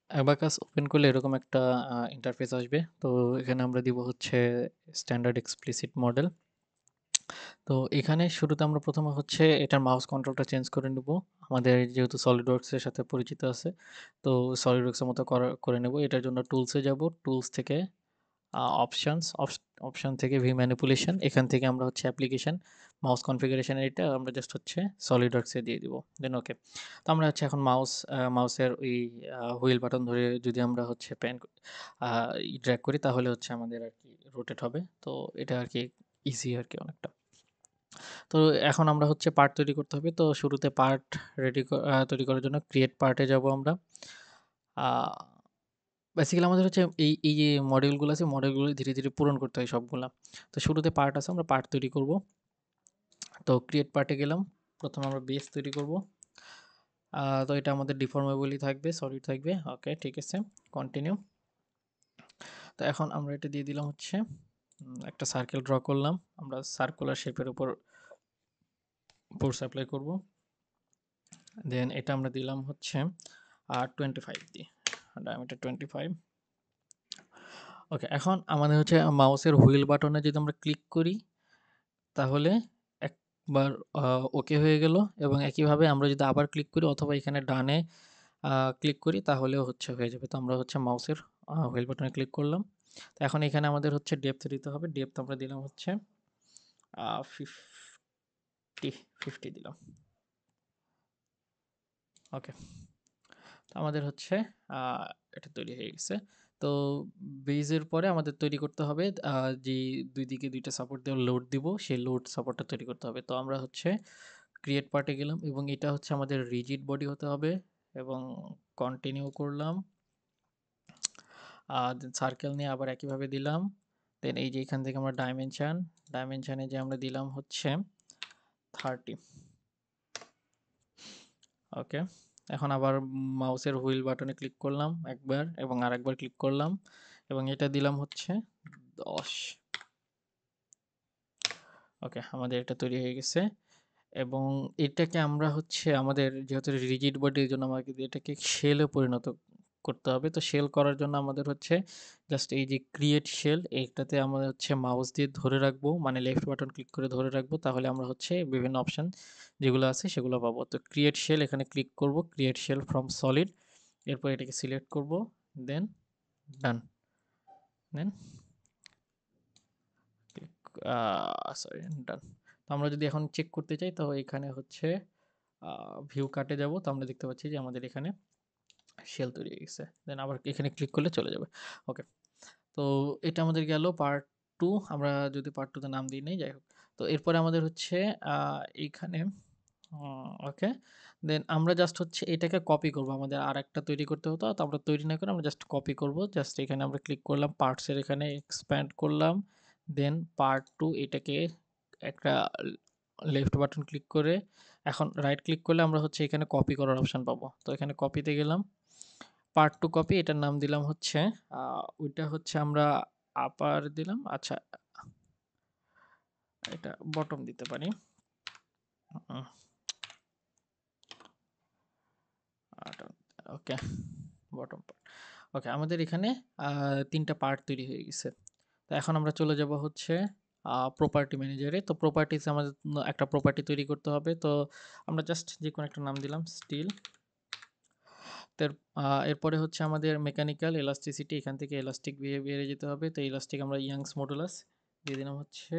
Abacus open করলে এরকম একটা ইন্টারফেস আসবে। তো এখানে আমরা দিব হচ্ছে স্ট্যান্ডার্ড এক্সপ্লিসিট মডেল। তো এখানে শুরুতে আমরা ১ম এ হচ্ছে এটার মাউস কন্ট্রোলটা চেঞ্জ করে নিব। আমাদের যেহেতু SolidWorks এর সাথে পরিচিত আছে, তো SolidWorks এর মতো করে নেব। এটার জন্য টুলসে যাব। টুলস থেকে অপশনস, অপশন থেকে ভিউ ম্যানিপুলেশন, এখান থেকে আমরা হচ্ছে অ্যাপ্লিকেশন, মাউস কনফিগারেশন এটা আমরা জাস্ট হচ্ছে SolidWorks এ দিয়ে দিব। দেন ওকে। তো আমরা হচ্ছে এখন মাউসের ওই হুইল বাটন ধরে যদি আমরা হচ্ছে আ ড্র্যাগ করি তাহলে হচ্ছে আমাদের আরকি রোটেট হবে। তো এটা আরকি ইজি আরকি অনেকটা। তো এখন আমরা হচ্ছে পার্ট তৈরি করতে হবে। তো শুরুতে পার্ট তৈরি করার জন্য ক্রিয়েট পার্টে যাব আমরা। আ বেসিক্যালি আমাদের হচ্ছে এই যে মডেলগুলো আছে, মডেলগুলো ধীরে, ধীরে পূরণ করতে হয় সবগুলা। তো শুরুতে পার্ট আছে, আমরা পার্ট তৈরি করব। তো ক্রিয়েট পার্টে গেলাম। ১ম আমরা বেস তৈরি করব। তো এটা আমাদের ডিফর্মেবলই থাকবে, সলিড থাকবে। ওকে, ঠিক আছে। কন্টিনিউ। তো এখন আমরা এটা দিয়ে দিলাম হচ্ছে একটা সার্কেল ড্র করলাম। আমরা সার্কুলার শেপের উপর ফোর্স এপ্লাই করব। দেন এটা আমরা দিলাম হচ্ছে 25 দিয়ে। ডায়ামিটার 25। ওকে, এখন আমাদের হচ্ছে মাউসের হুইল বাটনে যদি আমরা ক্লিক করি তাহলে একবার আ ওকে হয়ে গেল এবং একইভাবে আমরা যদি আবার ক্লিক করি অথবা এখানে ডানে ক্লিক করি তাহলেও হচ্ছে হয়ে যাবে। তো আমরা হচ্ছে মাউসের হুইল বাটনে ক্লিক করলাম। তো এখন এখানে আমাদের হচ্ছে ডেপথ দিতে হবে। ডেপথ আমরা দিলাম হচ্ছে 50, 50 দিলাম। ওকে। তো আমাদের হচ্ছে আ এটা তৈরি হয়ে গেছে। তো বেইজের পরে আমাদের তৈরি করতে হবে যে ২ দিকে ২ টা সাপোর্ট দেওয়া লোড দিব, সেই লোড সাপোর্টটা তৈরি করতে হবে। তো আমরা হচ্ছে ক্রিয়েট পার্টে গেলাম এবং এটা হচ্ছে আমাদের রিজিড বডি হতে হবে এবং কন্টিনিউ করলাম। দেন সার্কেল নিয়ে আবার একইভাবে দিলাম। দেন এই যে এখান থেকে আমরা ডাইমেনশনে যে আমরা দিলাম হচ্ছে 30। ওকে। এখন আবার মাউসের হুইল বাটনে ক্লিক করলাম একবার এবং আরেকবার ক্লিক করলাম এবং এটা দিলাম হচ্ছে ১০। ওকে, আমাদের এটা তৈরি হয়ে গেছে এবং এটাকে আমরা হচ্ছে আমাদের যেহেতু রিজিড বডি এজন্য আমাকে এটাকে শেলে পরিণত করতে হবে। তো শেল করার জন্য আমাদের হচ্ছে জাস্ট এই যে ক্রিয়েট শেল এইটাতে আমরা হচ্ছে মাউস দিয়ে ধরে রাখবো, মানে লেফট বাটন ক্লিক করে ধরে রাখবো। তাহলে আমরা হচ্ছে বিভিন্ন অপশন যেগুলো আছে সেগুলো পাবো। তো ক্রিয়েট শেল এখানে ক্লিক করব, ক্রিয়েট শেল ফ্রম সলিড। এরপর এটাকে সিলেক্ট করব, দেন ডান। দেন ক্লিক সরি, ডান। তো আমরা যদি এখন চেক করতে চাই তো এখানে হচ্ছে ভিউ কাটে যাব। তো আমরা দেখতে পাচ্ছি যে আমাদের এখানে শেল তৈরি হয়ে গেছে। দেন আবার এখানে ক্লিক করলে চলে যাবে। ওকে। তো এটা আমাদের গেল পার্ট 2। আমরা যদি পার্ট 2 তে নাম দিই নাই, যাই হোক। তো এরপরে আমাদের হচ্ছে এইখানে ওকে। দেন আমরা জাস্ট হচ্ছে এটাকে কপি করব। আমাদের আরেকটা তৈরি করতে হতো। তো আমরা তৈরি না করে আমরা জাস্ট কপি করব। জাস্ট এখানে আমরা ক্লিক করলাম, পার্টস এর এখানে এক্সপ্যান্ড করলাম। দেন পার্ট 2 এটাকে একটা লেফট বাটন ক্লিক করে এখন রাইট ক্লিক করলে আমরা হচ্ছে এখানে কপি করার অপশন পাবো। তো এখানে কপিতে গেলাম। পার্ট 2 কপি, এটার নাম দিলাম হচ্ছে ওইটা হচ্ছে আমরা আপার দিলাম। আচ্ছা, এটা বটম দিতে পারি। উম ওকে, বটম পার্ট। ওকে, আমাদের এখানে ৩ টা পার্ট তৈরি হয়ে গেছে। তো এখন আমরা চলে যাব হচ্ছে প্রপার্টি ম্যানেজারে। তো প্রপার্টিস আমাদের একটা প্রপার্টি তৈরি করতে হবে। তো আমরা জাস্ট যেকোনো একটা নাম দিলাম স্টিল। তো এরপরে হচ্ছে আমাদের মেকানিক্যাল এলাস্টিসিটি, এখান থেকে এলাস্টিক বিহেভিয়ারে যেতে হবে। তো এলাস্টিক আমরা ইয়াংস মডুলাস দিয়ে দিলাম হচ্ছে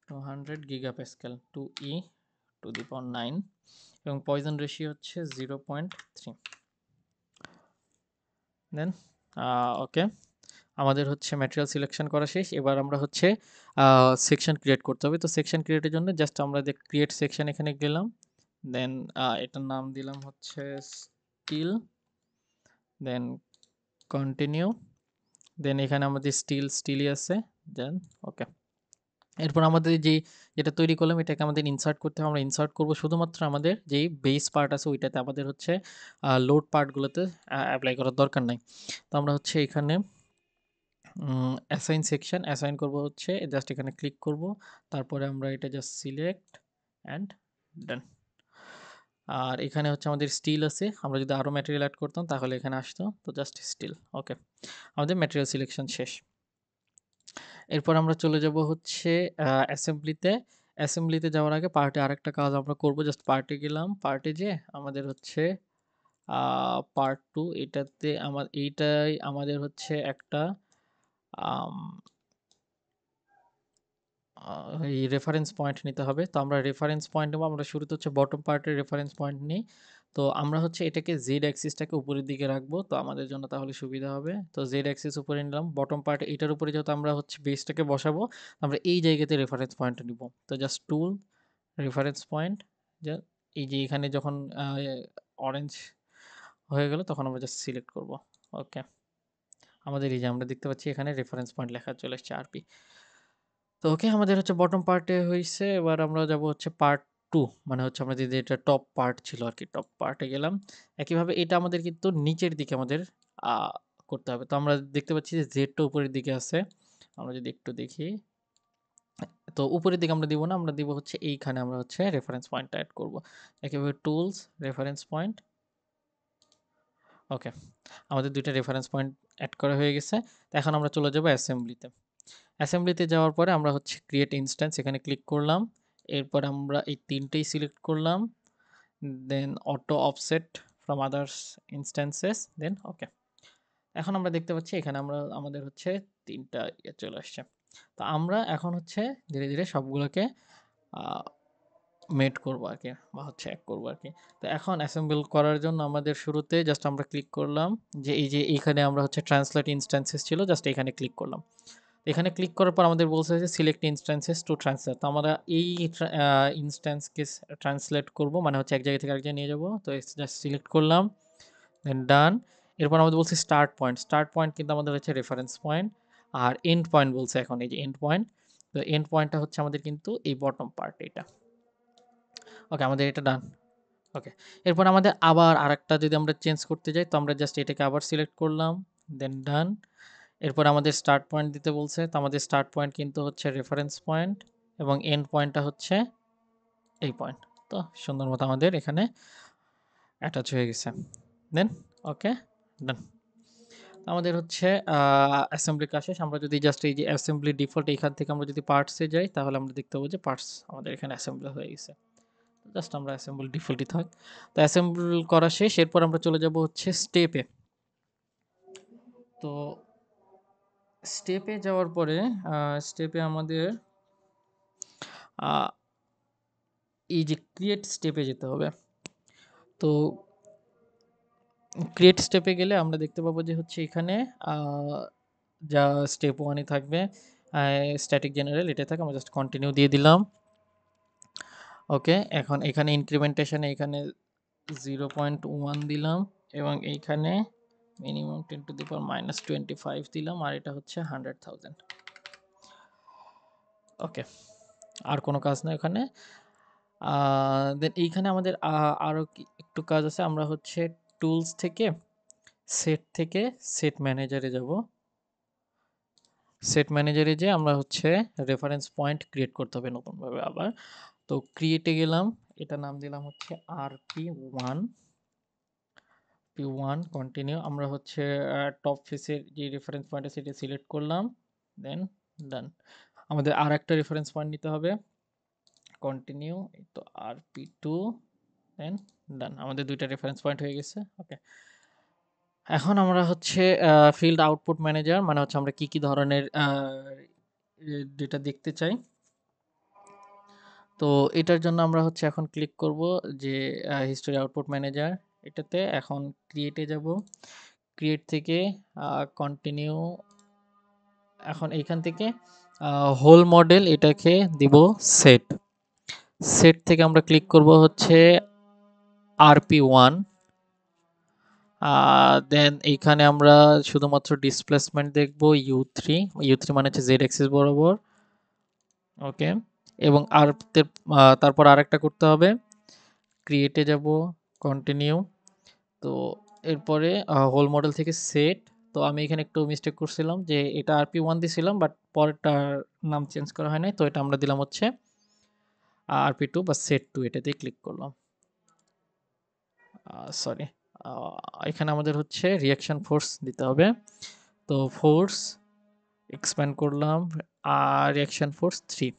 200 গিগাপ্যাসকেল 2e টু দি পাওয়ার 9 এবং পয়জন রেশিও হচ্ছে 0.3। দেন ওকে, আমাদের হচ্ছে ম্যাটেরিয়াল সিলেকশন করা শেষ। এবার আমরা হচ্ছে সেকশন ক্রিয়েট করতে হবে। তো সেকশন ক্রিয়েটের জন্য জাস্ট আমরা যে ক্রিয়েট সেকশন এখানে গেলাম। দেন এটার নাম দিলাম হচ্ছে স্টিল। দেন কন্টিনিউ। দেন এখানে আমাদের স্টিলই আছে। দেন ওকে। এরপর আমাদের যেটা তৈরি করলাম এটাকে আমাদের ইনসার্ট করতে হবে। আমরা ইনসার্ট করব শুধুমাত্র আমাদের যেই বেস পার্ট আছে ওইটাতে, আমাদের হচ্ছে লোড পার্টগুলোতে এপ্লাই করার দরকার নাই। তো আমরা হচ্ছে এখানে অ্যাসাইন সেকশন অ্যাসাইন করব হচ্ছে জাস্ট এখানে ক্লিক করব। তারপরে আমরা এটা জাস্ট সিলেক্ট অ্যান্ড ডান। আর এখানে হচ্ছে আমাদের স্টিল আছে, আমরা যদি আরও ম্যাটেরিয়াল অ্যাড করতাম তাহলে এখানে আসতো, তো জাস্ট স্টিল। ওকে, আমাদের ম্যাটেরিয়াল সিলেকশন শেষ। এরপর আমরা চলে যাব হচ্ছে অ্যাসেম্বলিতে। অ্যাসেম্বলিতে যাওয়ার আগে পার্টে আরেকটা কাজ আমরা করব, জাস্ট পার্টে গেলাম, পার্টে যেয়ে আমাদের হচ্ছে পার্ট 2, এটাতে এইটাই আমাদের হচ্ছে একটা আম এই রেফারেন্স পয়েন্ট নিতে হবে। তো আমরা রেফারেন্স পয়েন্ট নেব, আমরা শুরুতে হচ্ছে বটম পার্টের রেফারেন্স পয়েন্ট নিই। তো আমরা হচ্ছে এটাকে জেড অ্যাক্সিসটাকে উপরের দিকে রাখবো, তো আমাদের জন্য তাহলে সুবিধা হবে। তো জেড অ্যাক্সিস উপরে নিলাম, বটম পার্ট এটার উপরে যেহেতু আমরা হচ্ছে বেসটাকে বসাবো, আমরা এই জায়গাতে রেফারেন্স পয়েন্টটা নিব। তো জাস্ট টুল, রেফারেন্স পয়েন্ট, যা এই যে এখানে যখন অরেঞ্জ হয়ে গেল তখন আমরা জাস্ট সিলেক্ট করব। ওকে, আমাদের এই যে আমরা দেখতে পাচ্ছি এখানে রেফারেন্স পয়েন্ট লেখা চলে এসছে আরপি। তো ওকে, আমাদের হচ্ছে বটম পার্টে হইছে। এবার আমরা যাব হচ্ছে পার্ট 2, মানে হচ্ছে আমরা যদি এটা টপ পার্ট ছিল আরকি, টপ পার্টে গেলাম। একইভাবে এটা আমাদের কিন্তু নিচের দিকে আমাদের আ করতে হবে। তো আমরা দেখতে পাচ্ছি যে জেডটা উপরের দিকে আছে। আমরা যদি একটু দেখি, তো উপরের দিকে আমরা দিব না, আমরা দিব হচ্ছে এইখানে আমরা হচ্ছে রেফারেন্স পয়েন্টটা এড করব। একইভাবে টুলস, রেফারেন্স পয়েন্ট। ওকে, আমাদের ২ টা রেফারেন্স পয়েন্ট এড করা হয়ে গেছে। তো এখন আমরা চলে যাব অ্যাসেম্বলিতে। অ্যাসেম্বলিতে যাওয়ার পরে আমরা হচ্ছে ক্রিয়েট ইনস্ট্যান্স, এখানে ক্লিক করলাম। এরপর আমরা এই ৩ টেই সিলেক্ট করলাম। Then auto offset from others instances, then okay. এখন আমরা দেখতে পাচ্ছি এখানে আমাদের হচ্ছে ৩ টা চলে আসছে। তো আমরা এখন হচ্ছে ধীরে, ধীরে সবগুলোকে আ মেড করব আরকি, বা হচ্ছে এক করব আরকি। তো এখন অ্যাসেম্বল করার জন্য আমাদের শুরুতে জাস্ট আমরা ক্লিক করলাম যে এই যে এইখানে আমরা হচ্ছে ট্রান্সলেট ইনস্ট্যান্সেস ছিল, জাস্ট এখানে ক্লিক করলাম। এখানে ক্লিক করার পর আমাদের বলছে যে সিলেক্ট ইনস্ট্যান্সেস টু ট্রান্সলেট। তো আমরা এই ইনস্ট্যান্সকে ট্রান্সলেট করব, মানে হচ্ছে এক জায়গা থেকে আরেক জায়গায় নিয়ে যাব। তো জাস্ট সিলেক্ট করলাম, দেন ডান। এরপর আমাদের বলছে স্টার্ট পয়েন্ট। স্টার্ট পয়েন্ট কিন্তু আমাদের হচ্ছে রেফারেন্স পয়েন্ট, আর এন্ড পয়েন্ট বলছে এখন, এই যে এন্ড পয়েন্ট। তো এন্ড পয়েন্টটা হচ্ছে আমাদের কিন্তু এই বটম পার্ট এটা। ওকে, আমাদের এটা ডান। ওকে, এরপর আমাদের আবার আরেকটা যদি আমরা চেঞ্জ করতে যাই, তো আমরা জাস্ট এটাকে আবার সিলেক্ট করলাম, দেন ডান। এরপর আমাদের স্টার্ট পয়েন্ট দিতে বলছে, তো আমাদের স্টার্ট পয়েন্ট কিন্তু হচ্ছে রেফারেন্স পয়েন্ট, এবং এন্ড পয়েন্টটা হচ্ছে এই পয়েন্ট। তো সুন্দর মতো আমাদের এখানে অ্যাটাচ হয়ে গেছে। দেন ওকে, ডান। আমাদের হচ্ছে অ্যাসেম্বলি কাজ শেষ। আমরা যদি জাস্ট এই যে অ্যাসেম্বলি ডিফল্ট এইখান থেকে আমরা যদি পার্টসে যাই, তাহলে আমরা দেখতে পাবো যে পার্টস আমাদের এখানে অ্যাসেম্বল হয়ে গেছে। জাস্ট আমরা অ্যাসেম্বল ডিফল্টই থাক। তো অ্যাসেম্বল করা শেষ। এরপর আমরা চলে যাব হচ্ছে স্টেপে। তো স্টেপে যাওয়ার পরে স্টেপে আমাদের এই যে ক্রিয়েট স্টেপে যেতে হবে। তো ক্রিয়েট স্টেপে গেলে আমরা দেখতে পাবো যে হচ্ছে এখানে যা স্টেপ 1 এ থাকবে স্ট্যাটিক জেনারেল এটাই থাকে, আমরা জাস্ট কন্টিনিউ দিয়ে দিলাম। ওকে, এখন এখানে ইনক্রিমেন্টেশনে এখানে 0.1 দিলাম, এবং এইখানে মিনিমাম 10⁻⁻25 দিলাম, আর এটা হচ্ছে 100,000। ওকে, আর কোনো কাজ না এখানে। দেন এইখানে আমাদের আরও একটু কাজ আছে। আমরা হচ্ছে টুলস থেকে সেট ম্যানেজারে যাব। সেট ম্যানেজারে যেয়ে আমরা হচ্ছে রেফারেন্স পয়েন্ট ক্রিয়েট করতে হবে নতুনভাবে আবার। তো ক্রিয়েটে গেলাম, এটা নাম দিলাম হচ্ছে RP1, P1 কন্টিনিউ। আমরা হচ্ছে টপ ফেসের যে রেফারেন্স পয়েন্ট আছে সেটা সিলেক্ট করলাম, দেন ডান। আমাদের আর একটা রেফারেন্স পয়েন্ট নিতে হবে, কন্টিনিউ, এই তো RP2, দেন ডান। আমাদের ২ টা রেফারেন্স পয়েন্ট হয়ে গেছে। ওকে, এখন আমরা হচ্ছে ফিল্ড আউটপুট ম্যানেজার, মানে হচ্ছে আমরা কি, কি ধরনের ডেটা দেখতে চাই। তো এটার জন্য আমরা হচ্ছে এখন ক্লিক করব যে হিস্টোরি আউটপুট ম্যানেজার এটাতে। এখন ক্রিয়েটে যাব, ক্রিয়েট থেকে কন্টিনিউ। এখন এইখান থেকে হোল মডেল এটাকে দিব সেট। সেট থেকে আমরা ক্লিক করব হচ্ছে RP1। দেন এইখানে আমরা শুধুমাত্র ডিসপ্লেসমেন্ট দেখব U3। U3 মানে হচ্ছে জেড অ্যাক্সিস বরাবর। ওকে, এবং তারপর আরেকটা করতে হবে, ক্রিয়েটে যাব, কন্টিনিউ। তো এরপরে হোল মডেল থেকে সেট। তো আমি এখানে একটু মিস্টেক করছিলাম যে এটা RP1 দিছিলাম, বাট পরেরটার নাম চেঞ্জ করা হয় নাই। তো এটা আমরা দিলাম হচ্ছে RP2 বা সেট 2, এটাতেই ক্লিক করলাম। সরি, এখানে আমাদের হচ্ছে রিঅ্যাকশন ফোর্স দিতে হবে। তো ফোর্স এক্সপ্যান্ড করলাম, আর রিঅ্যাকশন ফোর্স 3।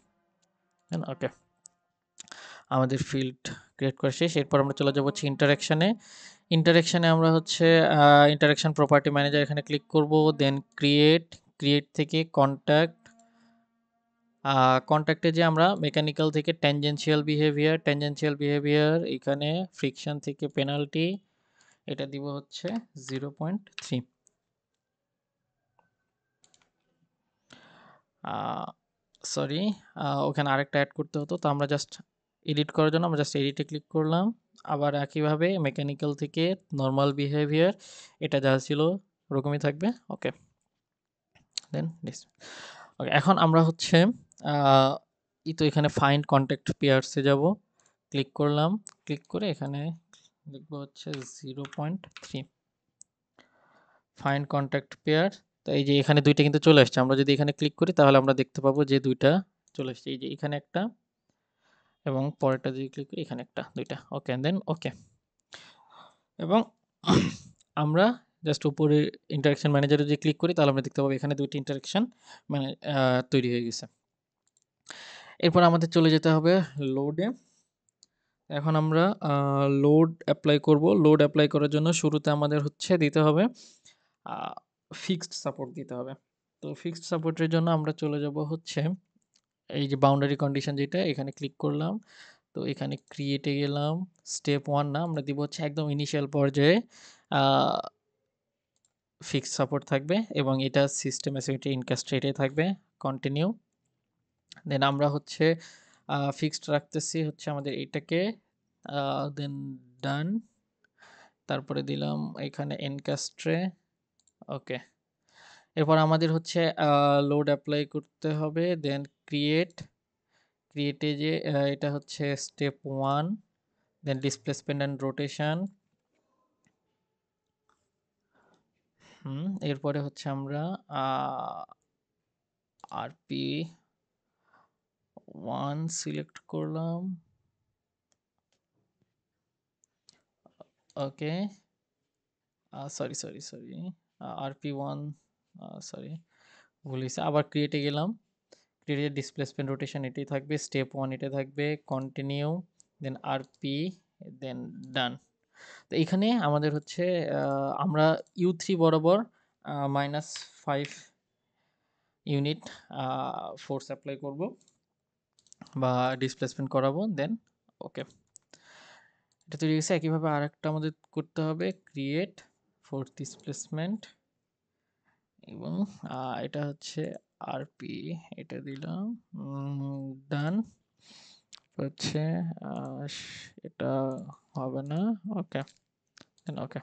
ওকে, আমাদের ফিল্ড ক্রিয়েট করা শেষ। এরপর আমরা চলে যাব হচ্ছে ইন্টারেকশানে। ইন্টারেকশানে আমরা হচ্ছে ইন্টারেকশন প্রপার্টি ম্যানেজার এখানে ক্লিক করব, দেন ক্রিয়েট, ক্রিয়েট থেকে কন্ট্যাক্ট, কন্ট্যাক্টে যে আমরা মেকানিক্যাল থেকে ট্যানজেনশিয়াল বিহেভিয়ার, ট্যানজেনশিয়াল বিহেভিয়ার এখানে ফ্রিকশন থেকে পেনাল্টি, এটা দিব হচ্ছে 0.3। সরি, ওখানে আরেকটা অ্যাড করতে হতো, তো আমরা জাস্ট এডিট করার জন্য আমরা জাস্ট এডিটে ক্লিক করলাম। আবার একইভাবে মেকানিক্যাল থেকে নর্মাল বিহেভিয়ার, এটা যা ছিল ওরকমই থাকবে। ওকে, দেন দিস। ওকে, এখন আমরা হচ্ছে তো এখানে ফাইন্ড কন্ট্যাক্ট পেয়ার্সে যাব, ক্লিক করলাম, ক্লিক করে এখানে লিখবো হচ্ছে 0.3 ফাইন্ড কন্ট্যাক্ট পেয়ার। তো এই যে এখানে দুইটা কিন্তু চলে আসছে, আমরা যদি এখানে ক্লিক করি তাহলে আমরা দেখতে পাবো যে দুইটা চলে আসছে, এই যে এখানে একটা এবং পরেরটা যদি ক্লিক করি এখানে একটা, দুইটা। ওকে, দেন ওকে, এবং আমরা জাস্ট উপরে ইন্টারেকশন ম্যানেজারে যদি ক্লিক করি তাহলে আমরা দেখতে পাবো এখানে দুইটি ইন্টারেকশন মানে তৈরি হয়ে গেছে। এরপর আমাদের চলে যেতে হবে লোডে। এখন আমরা লোড অ্যাপ্লাই করব। লোড অ্যাপ্লাই করার জন্য শুরুতে আমাদের হচ্ছে দিতে হবে ফিক্সড সাপোর্ট দিতে হবে। তো ফিক্সড সাপোর্টের জন্য আমরা চলে যাব হচ্ছে এই যে বাউন্ডারি কন্ডিশন, যেটা এখানে ক্লিক করলাম, তো এখানে ক্রিয়েটে গেলাম, স্টেপ 1 না, আমরা দিব হচ্ছে একদম ইনিশিয়াল পর্যায়ে ফিক্সড সাপোর্ট থাকবে এবং এটা সিস্টেম অ্যাসিউরিটি ইনক্যাস্ট্রেটে থাকবে, কন্টিনিউ। দেন আমরা হচ্ছে ফিক্সড রাখতেছি হচ্ছে আমাদের এইটাকে, দেন ডান, তারপরে দিলাম এখানে এনক্যাস্ট্রে। ওকে, এরপর আমাদের হচ্ছে লোড অ্যাপ্লাই করতে হবে, দেন ক্রিয়েট, ক্রিয়েটে যে এটা হচ্ছে step 1, then displacement and rotation. এরপরে হচ্ছে আমরা আরপি 1 সিলেক্ট করলাম। Okay, sorry sorry sorry, RP 1, sorry ভুল হয়েছে, আবার ক্রিয়েটে গেলাম, ক্রিয়েটে ডিসপ্লেসমেন্ট রোটেশন এটাই থাকবে, স্টেপ 1 এটা থাকবে, কন্টিনিউ, দেন আরপি, দেন ডান। তো এইখানে আমাদের হচ্ছে আমরা U3 বরাবর -5 ইউনিট ফোর্স অ্যাপ্লাই করব বা ডিসপ্লেসমেন্ট করাবো, দেন ওকে, এটা তৈরি হয়েছে। একইভাবে আরেকটা আমাদের করতে হবে, ক্রিয়েট ফোর্স ডিসপ্লেসমেন্ট এবং এটা হচ্ছে আরপি, এটা দিলাম, ডান হচ্ছে এটা হবে না, ওকে, দেন ওকে।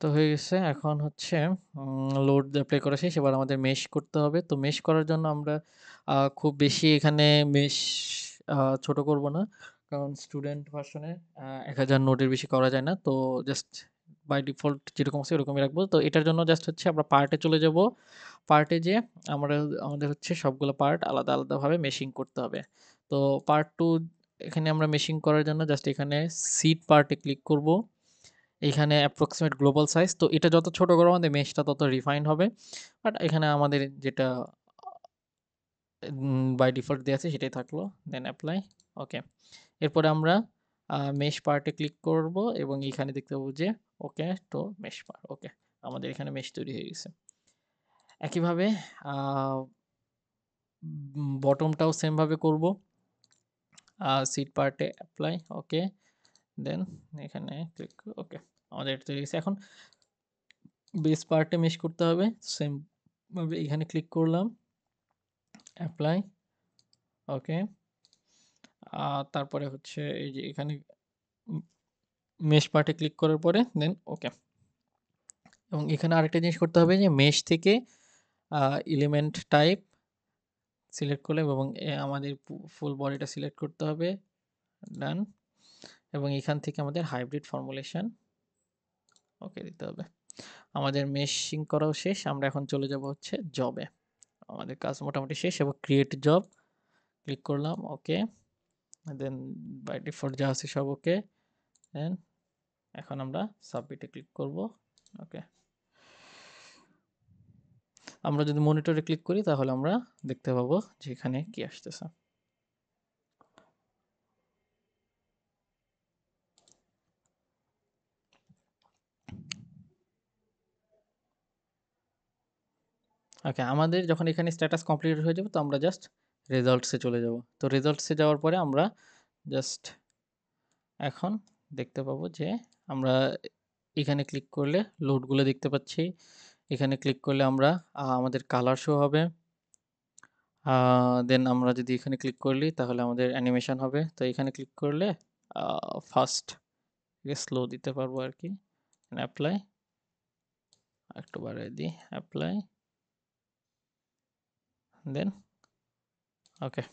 তো হয়ে গেছে। এখন হচ্ছে লোড অ্যাপ্লাই করা শেষ, এবার আমাদের মেশ করতে হবে। তো মেশ করার জন্য আমরা খুব বেশি এখানে মেশ ছোট করব না, কারণ স্টুডেন্ট ভার্সনে 1000 নোডের বেশি করা যায় না। তো জাস্ট বাই ডিফল্ট যেরকম আছে ওরকমই রাখবো। তো এটার জন্য জাস্ট হচ্ছে আমরা পার্টে চলে যাব, পার্টে যেয়ে আমাদের হচ্ছে সবগুলো পার্ট আলাদা আলাদাভাবে মেশিং করতে হবে। তো পার্ট 2 এখানে আমরা মেশিং করার জন্য জাস্ট এখানে সিড পার্টে ক্লিক করব, এইখানে অ্যাপ্রক্সিমেট গ্লোবাল সাইজ, তো এটা যত ছোট করবো আমাদের মেশটা তত রিফাইন্ড হবে। বাট এখানে আমাদের যেটা বাই ডিফল্ট দেওয়া আছে সেটাই থাকলো, দেন অ্যাপ্লাই, ওকে। এরপরে আমরা মেশ পার্টে ক্লিক করব এবং এইখানে দেখতে পাবো যে ওকে, তো মেশ পার্ট, ওকে, আমাদের এখানে মেশ তৈরি হয়ে গেছে। একইভাবে বটমটাও সেমভাবে করব, সিট পার্টে অ্যাপ্লাই, ওকে, দেন এখানে ক্লিক, ওকে, আমাদের এটা তৈরি হয়েছে। এখন বেস পার্টে মেশ করতে হবে, সেম ভাবে এখানে ক্লিক করলাম, অ্যাপ্লাই, ওকে, তারপরে হচ্ছে এই যে এখানে মেশ পার্টে ক্লিক করার পরে দেন ওকে। এবং এখানে আরেকটা জিনিস করতে হবে যে মেশ থেকে এলিমেন্ট টাইপ সিলেক্ট করলে এবং আমাদের ফুল বডিটা সিলেক্ট করতে হবে, ডান, এবং এখান থেকে আমাদের হাইব্রিড ফর্মুলেশন ওকে দিতে হবে। আমাদের মেশিং করাও শেষ, আমরা এখন চলে যাব হচ্ছে জবে। আমাদের কাজ মোটামুটি শেষ এবং ক্রিয়েট জব ক্লিক করলাম, ওকে, দেন বাই ডিফল্ট যা আছে সব ওকে, দেন এখন আমরা সাবমিটে ক্লিক করব। ওকে, আমরা যদি মনিটরে ক্লিক করি তাহলে আমরা দেখতে পাবো যে এখানে কি আসতেছে। ওকে, আমাদের যখন এখানে স্ট্যাটাস কমপ্লিট হয়ে যাবে তো আমরা জাস্ট রেজাল্টসে চলে যাব। তো রেজাল্টসে যাওয়ার পরে আমরা জাস্ট এখন দেখতে পাবো যে আমরা এখানে ক্লিক করলে লোডগুলো দেখতে পাচ্ছি। এখানে ক্লিক করলে আমরা আমাদের কালার শো হবে। দেন আমরা যদি এখানে ক্লিক করলি তাহলে আমাদের অ্যানিমেশন হবে। তো এখানে ক্লিক করলে ফার্স্ট স্লো দিতে পারবো আর কি। অ্যাপ্লাই একটু বাড়িয়ে দিই, অ্যাপ্লাই, দেন ওকে।